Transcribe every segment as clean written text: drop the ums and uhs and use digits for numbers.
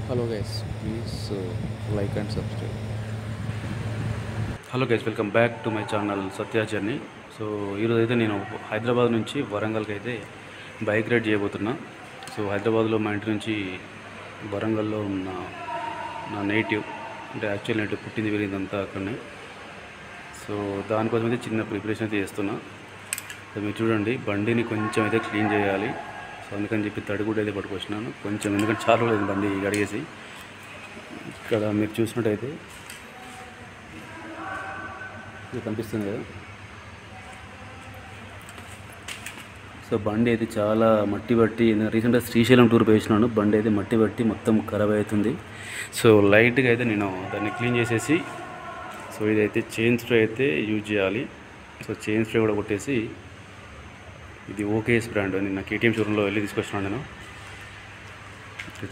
Hello guys, please like and subscribe. Hello guys, welcome back to my channel Satya journey. So ఈరోజు అయితే నేను హైదరాబాద్ నుంచి వరంగల్కి అయితే బైక్ రైడ్ చేయబోతున్నా. సో హైదరాబాద్లో మా ఇంటి నుంచి వరంగల్లో ఉన్న నా నేటివ్, అంటే యాక్చువల్ నేటివ్, పుట్టింది పెరిగిందంతా అక్కడనే. సో దానికోసం అయితే చిన్న ప్రిపరేషన్ అయితే చేస్తున్నా. సో మీరు చూడండి, బండిని కొంచెం అయితే క్లీన్ చేయాలి. సో అందుకని చెప్పి తడి కూడా అయితే పట్టుకొచ్చినాను కొంచెం, ఎందుకంటే చాలా రోజులు బండి కడిగేసి. ఇక్కడ మీరు చూసినట్టయితే ఇది కనిపిస్తుంది కదా. సో బండి అయితే చాలా మట్టి బట్టి, రీసెంట్గా శ్రీశైలం టూర్ వేసినాను, బండి అయితే మట్టి బట్టి మొత్తం ఖరాబ్ అవుతుంది. సో లైట్గా అయితే నేను దాన్ని క్లీన్ చేసేసి, సో ఇదైతే చైన్ స్ప్రే అయితే యూజ్ చేయాలి. సో చైన్ స్ప్రే కూడా కొట్టేసి, ఇది ఓకేఎస్ బ్రాండ్, నిన్న కేటీఎం షోరూంలో వెళ్ళి తీసుకొచ్చినాను నేను.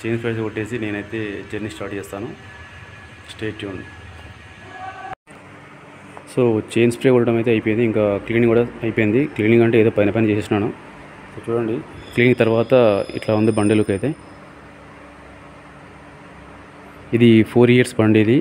చైన్ స్ప్రే కొట్టేసి నేనైతే జర్నీ స్టార్ట్ చేస్తాను. Stay tune. So chain spray కొట్టడం అయితే అయిపోయింది, ఇంకా క్లీనింగ్ కూడా అయిపోయింది. క్లీనింగ్ అంటే ఏదో పైన చేసేసినాను. సో చూడండి, క్లీనింగ్ తర్వాత ఇట్లా ఉంది బండి లుక్ అయితే. ఇది 4 years బండి ఇది.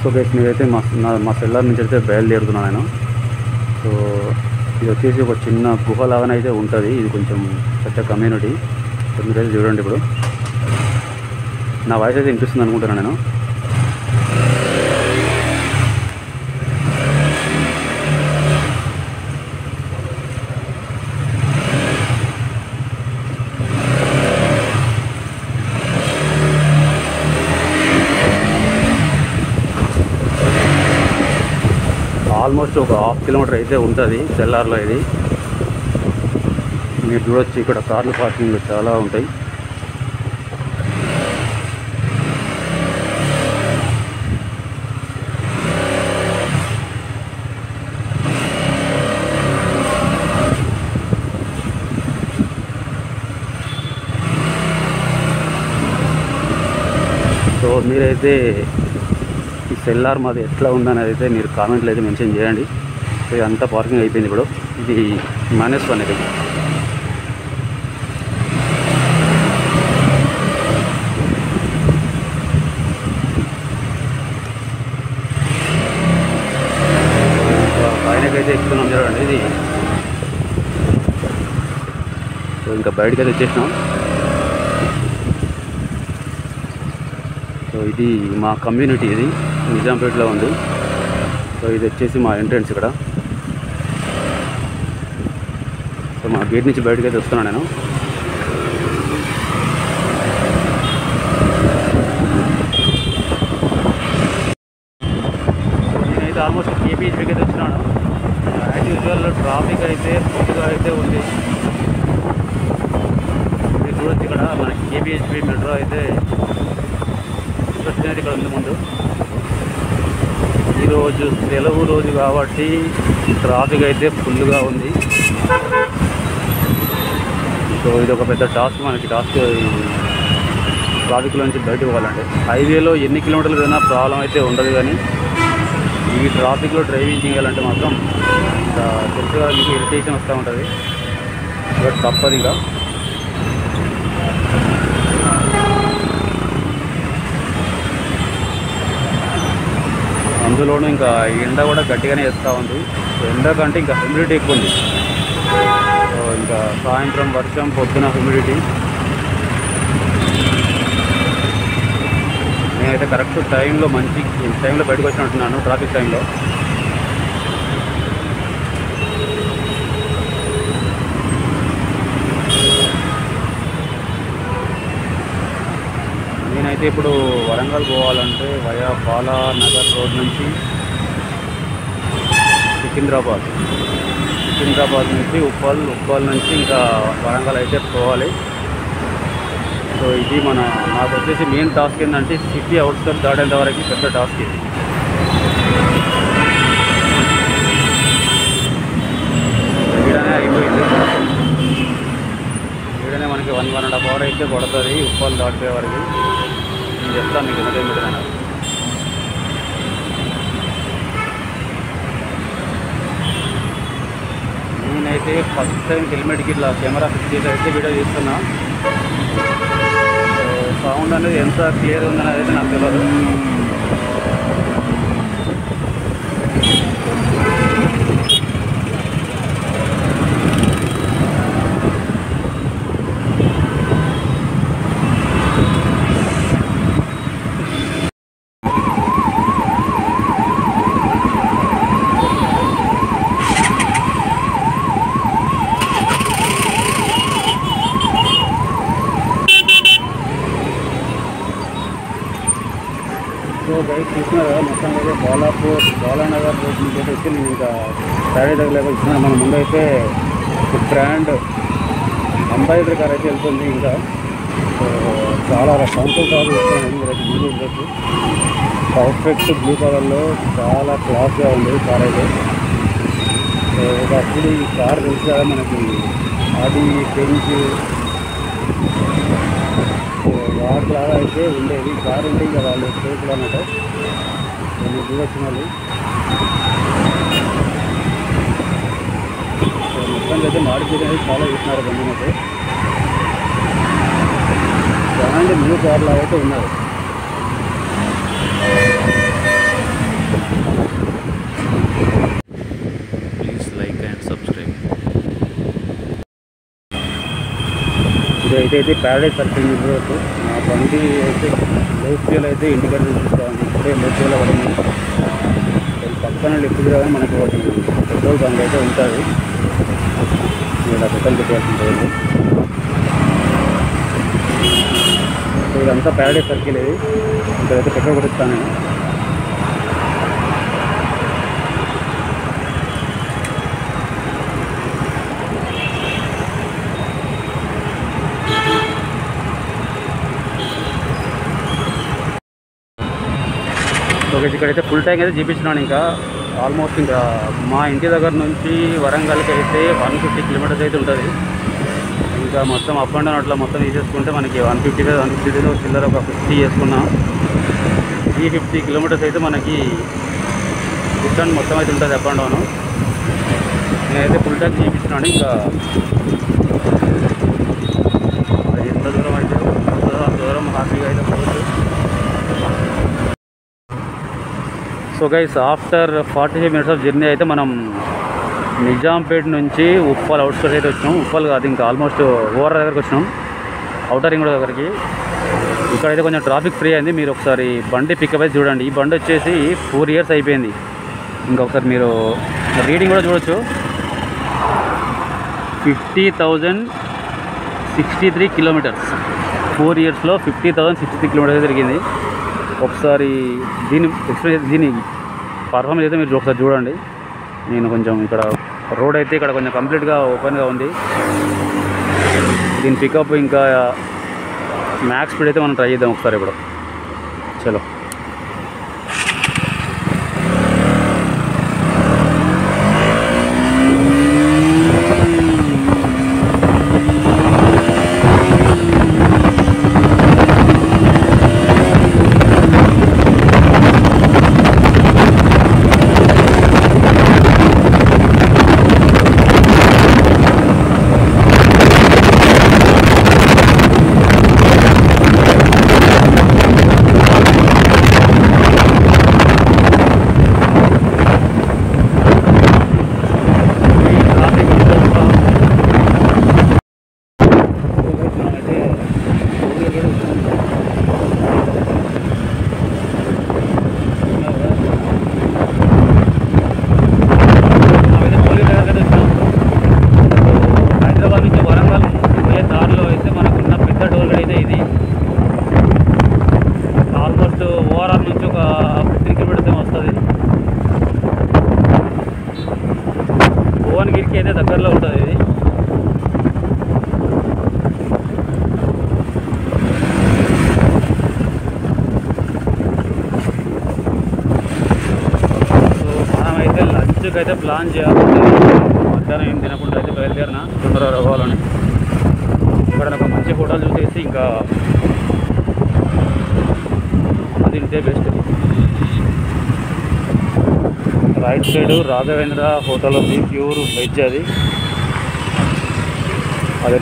సో గైస్, నేనైతే మా సెల్లార్ నుంచి అయితే బయలుదేరుతున్నాను నేను. సో ఇది వచ్చేసి ఒక చిన్న గుహ లాగానే అయితే ఉంటుంది. ఇది కొంచెం పెద్ద కమ్యూనిటీ. సో మీరైతే చూడండి, ఇప్పుడు నా వాయిస్ అయితే వినిపిస్తుంది అనుకుంటున్నాను నేను. ఆల్మోస్ట్ ఒక 1/2 kilometer అయితే ఉంటుంది సెల్లార్లో. ఇది మీరు చూడొచ్చు, ఇక్కడ కార్లు పార్కింగ్ చాలా ఉంటాయి. సో మీరైతే ఈ సెల్లార్ మాది ఎట్లా ఉందనేది అయితే మీరు కామెంట్లో అయితే మెన్షన్ చేయండి. సో ఇదంతా పార్కింగ్ అయిపోయింది. ఇప్పుడు ఇది -1 ఇది. పైనకైతే ఎక్కుతున్నాం చూడండి ఇది. సో ఇంకా బయటకి అయితే వచ్చేసినాం. సో ఇది మా కమ్యూనిటీ, ఇది నిజాంపేటలో ఉంది. సో ఇది వచ్చేసి మా ఎంట్రన్స్ ఇక్కడ. సో మా గేట్ నుంచి బయటకు అయితే వస్తున్నాను నేను. నేనైతే ఆల్మోస్ట్ కేపీహెచ్పీకి అయితే వచ్చినాను. యాజ్ యూజువల్ ట్రాఫిక్ అయితే ఫుల్గా అయితే ఉంది. మీరు చూడొచ్చు, ఇక్కడ మన కేపీహెచ్పీ మెట్రో అయితే వచ్చినది ఇక్కడ ఉంది ముందు. ఈరోజు సెలవు రోజు కాబట్టి ట్రాఫిక్ అయితే ఫుల్గా ఉంది. సో ఇది ఒక పెద్ద టాస్క్ మనకి. ట్రాఫిక్లో నుంచి బయటకు పోవాలంటే హైవేలో ఎన్ని కిలోమీటర్లు పోయినా ప్రాబ్లం అయితే ఉండదు, కానీ ఈ ట్రాఫిక్లో డ్రైవింగ్ చేయాలంటే మాత్రం తెలుసుగా మీకు ఇరిటేషన్ వస్తూ ఉంటుంది. బట్ తప్పదు ఇంకా. అందులోనూ ఇంకా ఎండ కూడా గట్టిగానే వేస్తూ ఉంది. ఎండ కంటే ఇంకా హ్యూమిడిటీ ఎక్కువ ఉంది. సో ఇంకా సాయంత్రం వర్షం, పొద్దున హ్యూమిడిటీ. నేనైతే కరెక్ట్ టైంలో, మంచి టైంలో బయటకు వచ్చినట్టున్నాను ట్రాఫిక్ టైంలో. నేనైతే ఇప్పుడు వరంగల్ పోవాలంటే వయా బాలానగర్ రోడ్ నుంచి సికింద్రాబాద్ నుంచి ఉప్పల్ నుంచి ఇంకా వరంగల్ అయితే పోవాలి. సో ఇది నాకు వచ్చేసి మెయిన్ టాస్క్ ఏంటంటే సిటీ అవుట్స్కట్ దాటేంత వరకు పెద్ద టాస్క్ ఇది. అయిపోయింది. 1.5 hour అయితే పడుతుంది ఉప్పల్ దాటిపోయే వరకు. నేను చెప్తాను మీకు ఎంత టైం పెట్టినా. నేనైతే ఫస్ట్ టైం హెల్మెట్కి ఇట్లా కెమెరా ఫిక్స్ చేసి అయితే వీడియో తీస్తున్నా. సౌండ్ అనేది ఎంత క్లియర్ ఉందని అయితే నాకు తెలియదు. సో బైక్ చూసినారు కదా, మొత్తం అయితే బాలానగర్ రోడ్ నుంచి అయితే వచ్చి నేను ఇంకా ప్యాడీ దగ్గర వచ్చిన. మన ముందు అయితే బ్రాండ్ అంబాసిడర్ కార్ అయితే వెళ్తుంది. ఇంకా చాలా కంఫర్ట్ కార్ చూస్తాను మీరైతే ముందు ఉండొచ్చు. పర్ఫెక్ట్ బ్లూ కలర్లో చాలా క్లాస్గా ఉంది కార్ అయితే. అప్పుడు ఈ కార్ తెలిసి కదా మనకి అది బెంచ్ వాటిలాగా అయితే ఉండేది. కారు ఉంటే ఇంకా వాళ్ళు స్టేట్లు అన్నట్టు కొన్ని చూడొచ్చు. మళ్ళీ మొత్తానికి అయితే మాడిఫికేషన్ అయితే చాలా చూస్తున్నారు బండి అయితే. బ్రాండ్ న్యూ కార్ లాగా అయితే ఉన్నారు. Please like and subscribe. ఇదైతే ప్యారడైజ్ సర్కిల్ వరకు నా బండి అయితే లోకల్ అయితే ఇంటికాడ చూపిస్తాను. ఇప్పుడే లోకల్లో పడింది. పక్కన లెఫ్ట్ కానీ మనకు ఒకటి పెట్రోల్ బంక్ అయితే ఉంటుంది. ఇలా పెట్రోల్ పెట్టాల్సి ఉంటుంది. సో ఇదంతా ప్యారడైజ్ సర్కిల్. ఇది ఇక్కడైతే పెట్రోల్ కొట్టిస్తాను నేను. ఓకే, ఇక్కడైతే ఫుల్ ట్యాంక్ అయితే చూపించినాను. ఇంకా ఆల్మోస్ట్ ఇంకా మా ఇంటి దగ్గర నుంచి వరంగల్కి అయితే 150 కిలోమీటర్స్ అయితే ఉంటుంది. ఇంకా మొత్తం అప్ అండ్ డౌన్ అట్లా మొత్తం తీసేసుకుంటే మనకి 150 చిల్లర ఒక 50 చేసుకున్నాం. 350 కిలోమీటర్స్ అయితే మనకి రిటర్న్ మొత్తం అయితే ఉంటుంది అప్ అండ్ డౌన్. నేనైతే ఫుల్ ట్యాంక్ చూపించినాను. ఇంకా అది ఎంత దూరం అయితే దూరం హ్యాపీగా అయితే పోవచ్చు. So guys, after 45 minutes of journey అయితే మనం నిజాంపేట నుంచి ఉప్పల్ అవుట్స్కట్స్ అయితే వచ్చినాం. ఉప్పల్ కాదు, ఇంకా ఆల్మోస్ట్ ఓవర్ దగ్గరికి వచ్చినాం, అవుటర్ రింగ్ రోడ్ దగ్గరికి. ఇక్కడైతే కొంచెం ట్రాఫిక్ ఫ్రీ అయింది. మీరు ఒకసారి బండి పికప్ అయితే చూడండి. ఈ బండి వచ్చేసి 4 years అయిపోయింది. ఇంకొకసారి మీరు రీడింగ్ కూడా చూడొచ్చు. 50,063 కిలోమీటర్స్ 4 yearsలో 50,063 కిలోమీటర్స్ తిరిగింది. ఒకసారి దీని ఎక్స్పీరియన్స్ దీని పర్ఫార్మెన్స్ అయితే మీరు ఒకసారి చూడండి. నేను కొంచెం ఇక్కడ రోడ్ అయితే ఇక్కడ కొంచెం కంప్లీట్గా ఓపెన్గా ఉంది. దీని పికప్ ఇంకా మ్యాక్స్ స్పీడ్ అయితే మనం ట్రై చేద్దాం ఒకసారి ఇప్పుడు. చలో. భువనగిరికి అయితే దగ్గరలో ఉంటుంది ఇది. సో మనమైతే లంచ్కి అయితే ప్లాన్ చేయాలి. మధ్యాహ్నం ఏం తినకుండా అయితే బయలుదేరిన తొందరగా రావాలని. ఇక్కడ ఒక మంచి హోటల్ వచ్చేసి ఇంకా తింటే best. Right side Raghavendra hotel ఉంది, ప్యూర్ వెజ్ అది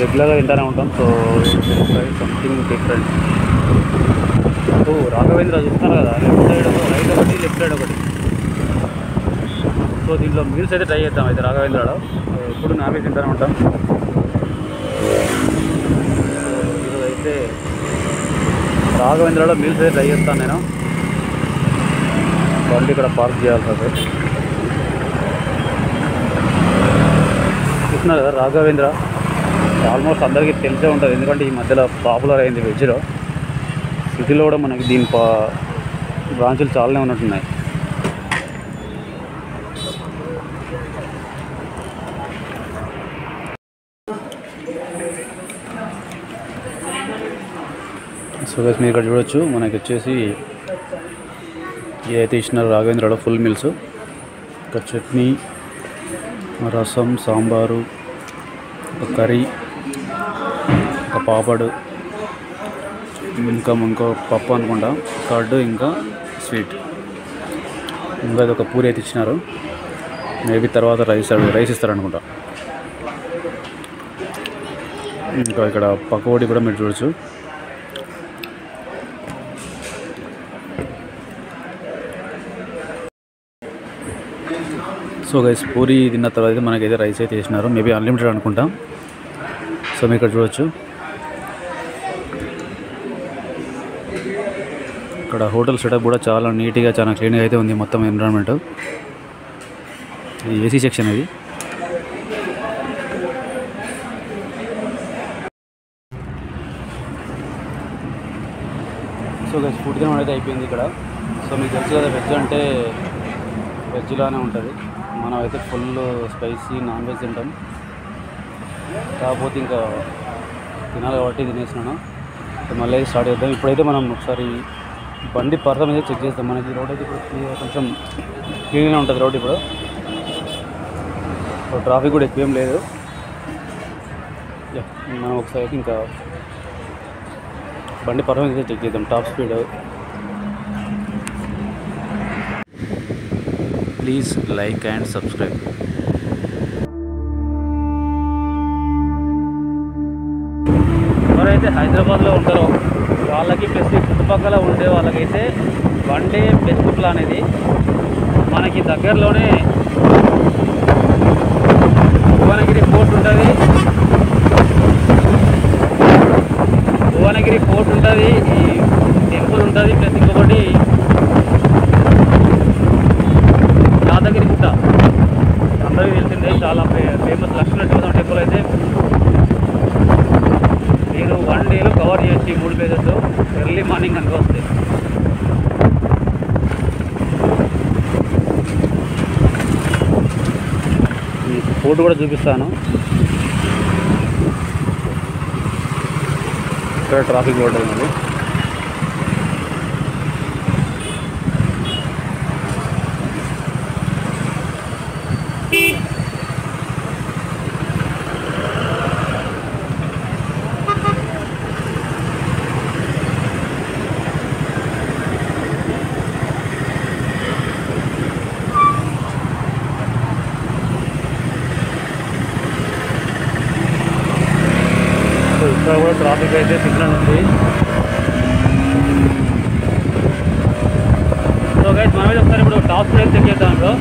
రెగ్యులర్గా తింటూనే ఉంటాం. So something different. So Raghavendra చూస్తున్నారు కదా, లెఫ్ట్ సైడ్ రైట్ ఒకటి, లెఫ్ట్ సైడ్ ఒకటి. సో దీంట్లో మీల్స్ అయితే ట్రై చేద్దాం. అయితే రాఘవేంద్రలో ఎప్పుడు నాన్ వెజ్ తింటూనే ఉంటాం. ఈరోజు అయితే రాఘవేంద్రలో మీల్స్ అయితే ట్రై చేస్తాను నేను. బండి ఇక్కడ పార్క్ చేయాల్సి వస్తుంది. చూస్తున్నారు కదా రాఘవేంద్ర, ఆల్మోస్ట్ అందరికీ తెలిసే ఉంటుంది, ఎందుకంటే ఈ మధ్యలో పాపులర్ అయింది వెజ్లో. సిటీలో కూడా మనకి దీని బ్రాంచులు చాలానే ఉన్నట్టున్నాయి. సో గైస్ మీరు ఇక్కడ చూడొచ్చు, మనకి వచ్చేసి ఏదైతే ఇచ్చినారో రాఘవేంద్రలో ఫుల్ మీల్స్. ఒక చట్నీ, రసం, సాంబారు, ఒక కర్రీ, ఒక పాపడు, ఇంకో పప్పు అనుకుంటా, కర్డ్, ఇంకా స్వీట్, ఇంకా ఒక పూరి అయితే ఇచ్చినారు. మేబీ తర్వాత రైస్ ఇస్తారనుకుంటా. ఇంకా ఇక్కడ పకోడీ కూడా మీరు చూడొచ్చు. సో గైస్ పూరి తిన్న తర్వాత అయితే మనకైతే రైస్ అయితే వేసినారు, మేబీ అన్లిమిటెడ్ అనుకుంటాం. సో మీరు ఇక్కడ చూడొచ్చు, ఇక్కడ హోటల్ సెటప్ కూడా చాలా నీట్గా, చాలా క్లీన్గా అయితే ఉంది మొత్తం ఎన్విరాన్మెంట్. ఇది ఏసీ సెక్షన్ ఇది. సో గైస్ ఫుడ్ తినడం అయితే అయిపోయింది ఇక్కడ. సో మీకు తెలుసు కదా, వెజ్ అంటే వెజ్లానే ఉంటుంది. మనం అయితే ఫుల్ స్పైసీ నాన్ వెజ్ తింటాం, కాకపోతే ఇంకా తినాలి కాబట్టి తినేసినాను. మళ్ళీ స్టార్ట్ చేద్దాం. ఇప్పుడైతే మనం ఒకసారి బండి పర్సన్ మీద చెక్ చేస్తాం. మనకి రోడ్ అయితే ఇప్పుడు కొంచెం క్లీన్గా ఉంటుంది రోడ్. ఇప్పుడు ట్రాఫిక్ కూడా ఎక్కువేం లేదు. మనం ఒకసారి అయితే ఇంకా బండి పర్సన్ అయితే చెక్ చేద్దాం. Top speed. Please like and subscribe. ఎవరైతే హైదరాబాద్లో ఉంటారో వాళ్ళకి ప్లస్ చుట్టుపక్కల ఉండే వాళ్ళకైతే వన్ డే బెస్ట్ ప్లాన్ ఇది. మనకి దగ్గరలోనే భువనగిరి పోర్ట్ ఉంటుంది, ఈ టెంపుల్ ఉంటుంది, ప్లస్ ఇంకొకటి యాదగిరి గుట్ట అందరికీ తెలిసిందే, చాలా ఫేమస్ లక్ష్మీనరసింహ టెంపుల్. అయితే నేను వన్ డేలో కవర్ చేయొచ్చు ఈ 3 ప్లేసెస్. ఎర్లీ మార్నింగ్ కనుక వస్తే ఫోటో కూడా చూపిస్తాను. ఇక్కడ ట్రాఫిక్ రోడ్ ఉంది. ఇక్కడ కూడా ట్రాఫిక్ అయితే సిగ్నల్ ఉంది. సో గైస్ మన మీద ఒకసారి ఇప్పుడు టాప్ స్పీడ్ చెక్ చేద్దాం. బ్రో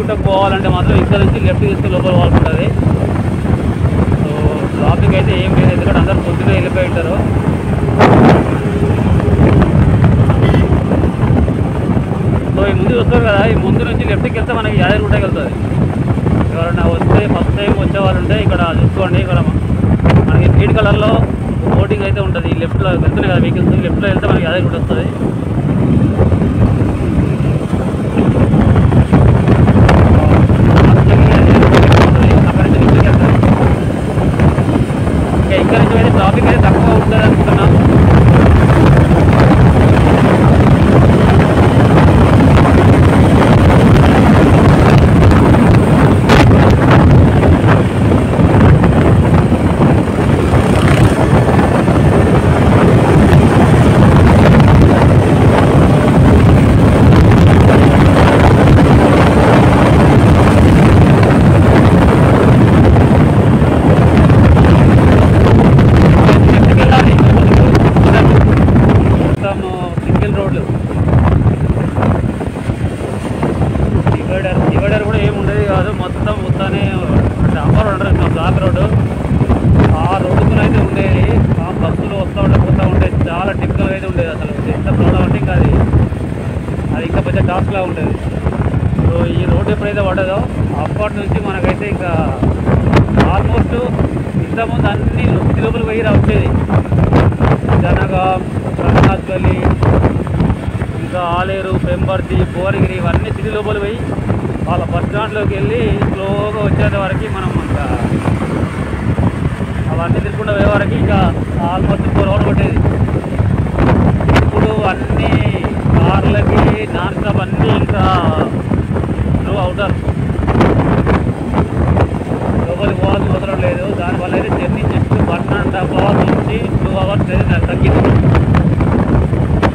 గుట్టకు పోవాలంటే మాత్రం ఇక్కడ నుంచి లెఫ్ట్ తీసుకుని లోపల పోవాల్సి. సో ట్రాఫిక్ అయితే ఏం లేదు, ఎందుకంటే అందరూ పొద్దునే వెళ్ళిపోయి ఉంటారు. సో ఈ ముందు వస్తారు కదా, ఈ ముందు నుంచి లెఫ్ట్కి వెళ్తే మనకి యాదగిరిగుట్టకి వెళ్తుంది. ఎవరైనా వస్తే ఫస్ట్ టైం వచ్చే వాళ్ళు ఉంటే ఇక్కడ చూసుకోండి. ఇక్కడ మనకి గ్రీన్ కలర్లో బోటింగ్ అయితే ఉంటుంది. ఈ లెఫ్ట్లో వెళ్తున్నాయి కదా వెహికల్స్, లెఫ్ట్లో వెళ్తే మనకి యాదగిరిగుట్ట వస్తుంది. ఇక్కడ నుంచి అయితే ట్రాఫిక్ అయితే తక్కువ ఉంటుంది అనుకుంటున్నాం. డివైడర్ కూడా ఏమి ఉండేది కాదు, మొత్తం మొత్తాన్ని డాంబర్ ఉండరు బ్లాక్ రోడ్డు. ఆ రోడ్డుతో అయితే ఉండేది. ఆ బస్సులు వస్తూ ఉంటే పోతూ ఉంటే చాలా టిపికల్గా అయితే ఉండేది. అసలు ఎంత ప్రాబ్లం అంటే ఇంకా అది ఇంకా పెద్ద టాస్క్లా ఉండేది. సో ఈ రోడ్డు ఎప్పుడైతే పడ్డదో అప్పటి నుంచి మనకైతే ఇంకా ఆల్మోస్ట్ ఇంతకుముందు అన్ని లోపలికి పోయి వచ్చేది. జనగాం, రఘునాథ్ గల్లీ, ఇంకా ఆలేరు, పెంబర్తి, భువనగిరి ఇవన్నీ సిటీ లోపల పోయి వాళ్ళ బస్ స్టాండ్లోకి వెళ్ళి స్లోగా వచ్చేంత వరకు మనం ఇంకా అవన్నీ తిరుగుకుండా పోయే వరకు ఇంకా ఆల్మోస్ట్ 4 hours పట్టేది. ఇప్పుడు అన్నీ కార్లకి నాన్ స్టాప్ అన్నీ ఇంకా త్రూ అవుటర్ లోపలికి పోవాల్సిన అవసరం లేదు. దానివల్ల అయితే జర్నీ జస్ట్ 1.5 hours నుంచి 2 hours అయితే తగ్గింది.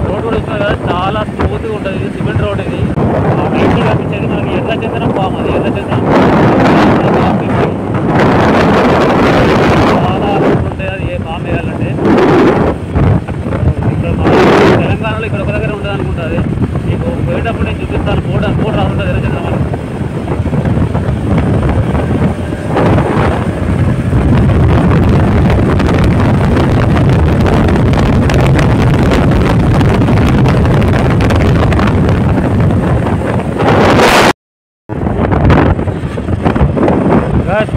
రోడ్ కూడా వస్తుంది కదా, చాలా స్మూత్గా ఉంటుంది. ఇది సిమెంట్ రోడ్. ఇది బయటికి కనిపించేది మనకి ఎర్రచందనం పాము. అది ఎర్రచందనం చాలా ఉంటుంది. అది ఏ పాము వేయాలంటే ఇక్కడ మన తెలంగాణలో ఇక్కడ ఒక దగ్గర ఉంటుంది అనుకుంటుంది. మీకు పోయేటప్పుడు నేను చూపిస్తాను. బోర్డు రాసుంటుంది ఎర్రచందనం అని.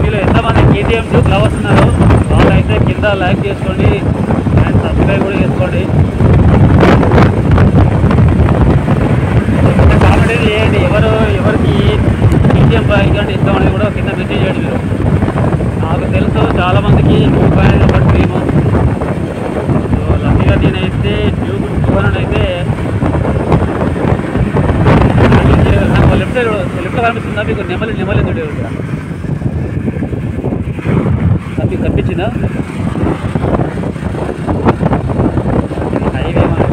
మీలో ఎంతమంది KTM 2 లవర్స్ ఉన్నారు వాళ్ళైతే కింద లైక్ చేసుకోండి అండ్ సబ్స్క్రైబ్ కూడా చేసుకోండి. కామెంట్ చేయండి ఎవరికి KTM బైక్ అంటే ఇష్టం అనేది కూడా కింద మెసేజ్ చేయండి. మీరు నాకు తెలుసు చాలామందికి డ్యూక్ అనేది ఒక డ్రీమ్. సో లక్కీగా నేనైతే డ్యూక్ 200 అయితే నాకు లెఫ్ట్లో కనిపిస్తుందా మీకు? నెమలి దుడి కనిపించిందా? హైవే మన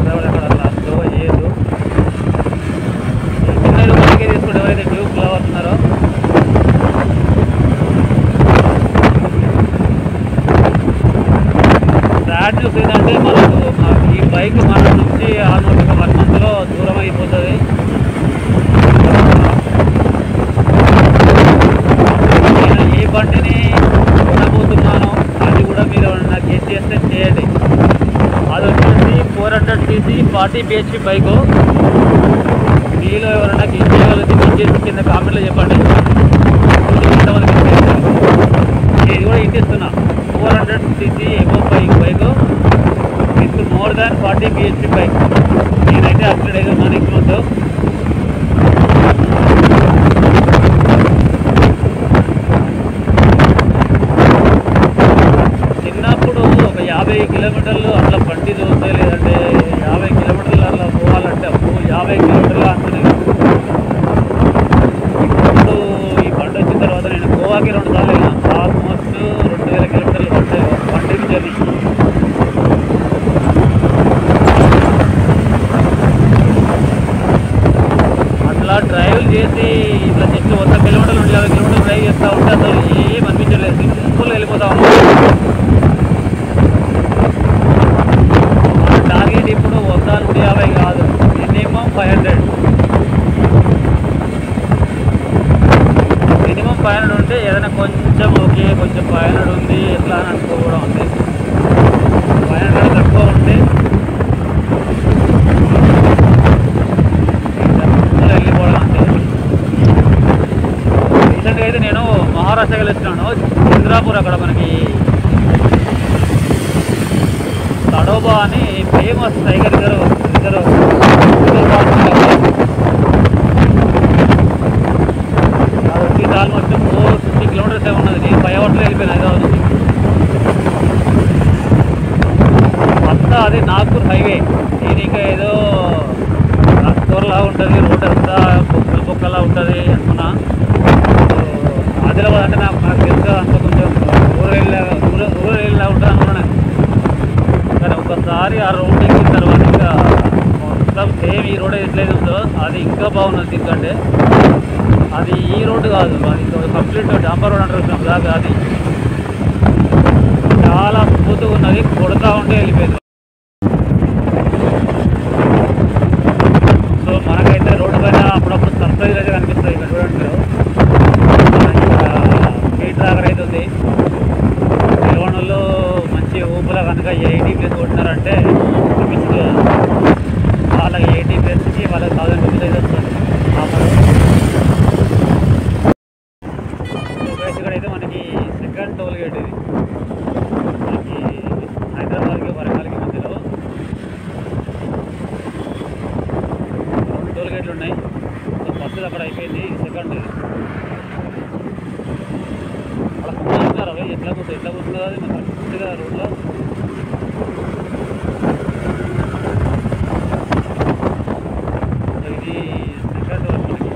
అలా స్లో చేయదు. చిన్న రూపాయలకే తీసుకుంటే ఎవరైతే డ్యూక్ లవర్స్ ఉన్నారో సాడ్ న్యూస్ ఏంటంటే మనకు ఈ బైక్ మన నుంచి ఆల్మోస్ట్ ఒక 1 monthలో దూరం అయిపోతుంది. నేను ఏ బండిని కొనబోతున్నాను అది కూడా మీరు నాకు చేస్తే చేయండి. అది వచ్చేసి 400cc 40 bhp బైకు. మీలో ఎవరైనా చేయగలిగితే కింద కామెంట్లో చెప్పండి. ఇది కూడా ఇంటిస్తున్నా 400cc above bike with more than 40 bhp bike. నేనైతే అప్గ్రేడ్ అవుతున్నా నెక్స్ట్ మంత్. చిన్నప్పుడు ఒక 50 kilometers అట్లా బండి చూస్తే, లేదంటే 50 kilometers అట్లా పోవాలంటే 50 kilometers అంతనే. ఇప్పుడు ఈ బండి వచ్చిన తర్వాత నేను గోవాకి 2 సార్లు వెళ్ళినా. ఆల్మోస్ట్ 2000 kilometers పడతాయి బండికి జర్నీ. అట్లా డ్రైవ్ చేసి ఇట్లా జస్ట్ 100 kilometers 150 kilometers డ్రైవ్ చేస్తూ ఉంటే అసలు ఏం అనిపించలేదు. సింపుల్గా వెళ్ళిపోతాం. మన టార్గెట్ ఇప్పుడు 100 150 కాదు, మినిమం 500. ఖైరోబా అని ఫేమస్ టైగర్ రిజర్వ్ అది వచ్చి ఆల్మోస్ట్ 450 కిలోమీటర్స్ ఏ ఉన్నది. నేను 5 అవర్స్లో వెళ్ళిపోయాను హైదరాబాద్ నుంచి. అంతా అది నాగ్పూర్ హైవే. నేను ఇంకా ఏదో స్టోర్లా ఉంటుంది, రోడ్ అంతా బొక్కలా ఉంటుంది అనుకున్నా. ఆదిలాబాద్ అంటే నాకు తెలుసు, అంత కొంచెం రూరల్ ఏరియా ఉంటుంది అనుకున్నాను. కానీ ఒకసారి ఆ రోడ్ ఎక్కిన తర్వాత ఇంకా మొత్తం సేమ్ ఈ రోడ్ ఎట్లయితే ఉందో అది ఇంకా బాగున్నది. ఎందుకంటే అది ఈ రోడ్డు కాదు, అది కంప్లీట్ డాంబర్ రోడ్ అంటారు దాకా. అది చాలా స్మూత్గా ఉన్నది, కొడుతూ ఉంటే వెళ్ళిపోయింది. సో మనకైతే రోడ్డు పైన అప్పుడప్పుడు సర్ప్రైజ్ అయితే కనిపిస్తుంది. ఇక్కడ చూడండి మీరు, స్పీడ్ ట్రాకర్ అయితే ఉంది. తెలంగాణలో మంచి ఊపులా కనుక 80 ప్లేస్ కొట్టినారంటే చూపిస్తుంది. వాళ్ళకి 80 ప్లేస్కి వాళ్ళకి 1000 రూపీస్ అయితే వస్తుంది. ఇక్కడైతే మనకి సెకండ్ టోల్ గేట్ ఇది, మనకి హైదరాబాద్కి వరంగల్కి మధ్యలో 2 టోల్ గేట్లు ఉన్నాయి. సో ఫస్ట్ అక్కడ అయిపోయింది, సెకండ్ ఇది. అలా కూర్చున్నారు అవి ఎట్లా కూర్చుంటుంది అది మనకు కరెక్ట్గా రోడ్లో. ఇది సెకండ్ టోల్ మనకి.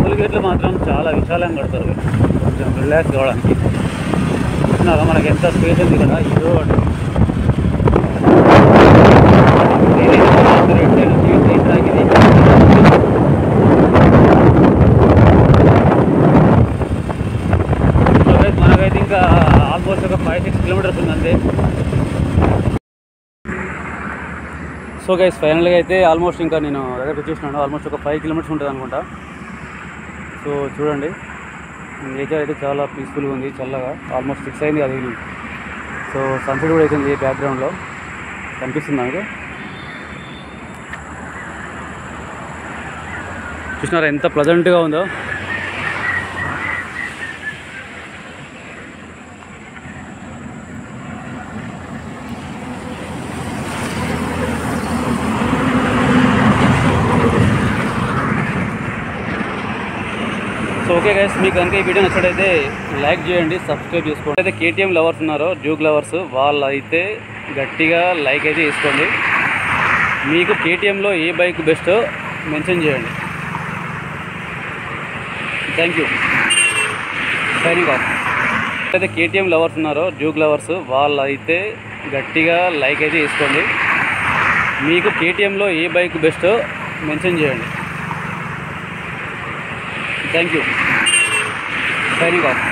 టోల్ గేట్లు మాత్రం చాలా విశాలంగా కడతారు, కొంచెం రిలాక్స్ కావడానికి. చూస్తున్నారా మనకి ఎంత స్పేస్ ఉంది ఇక్కడ. ఇదో మనకైతే ఇంకా ఆల్మోస్ట్ ఒక 5-6 కిలోమీటర్స్ ఉందంతే. సో గైస్ ఫైనల్గా అయితే ఆల్మోస్ట్ ఇంకా నేను దగ్గరకు వచ్చేసినాను. ఆల్మోస్ట్ ఒక 5 కిలోమీటర్స్ ఉంటుంది అనుకుంటా. సో చూడండి, నేచర్ అయితే చాలా పీస్ఫుల్గా ఉంది, చల్లగా. ఆల్మోస్ట్ 6 అయింది అది. సో సన్సెట్ కూడా అవుతుంది బ్యాక్గ్రౌండ్లో, కనిపిస్తుంది నాకు. చూసినారా ఎంత ప్లజెంట్గా ఉందో. సో ఓకే గైస్, మీకు కనుక ఈ వీడియో నచ్చినట్టయితే లైక్ చేయండి, సబ్స్క్రైబ్ చేసుకోండి. అయితే కేటీఎం లవర్స్ ఉన్నారో, డ్యూక్ లవర్స్, వాళ్ళు అయితే గట్టిగా లైక్ అయితే చేసుకోండి. మీకు కేటీఎంలో ఏ బైక్ బెస్టో మెన్షన్ చేయండి. Thank you, signing off. అయితే కేటీఎం లవర్స్ ఉన్నారో, డ్యూక్ లవర్స్, వాళ్ళు అయితే గట్టిగా లైక్ అయితే చేసుకోండి. మీకు కేటీఎంలో ఏ బైక్ బెస్టో మెన్షన్ చేయండి. Thank you, signing off.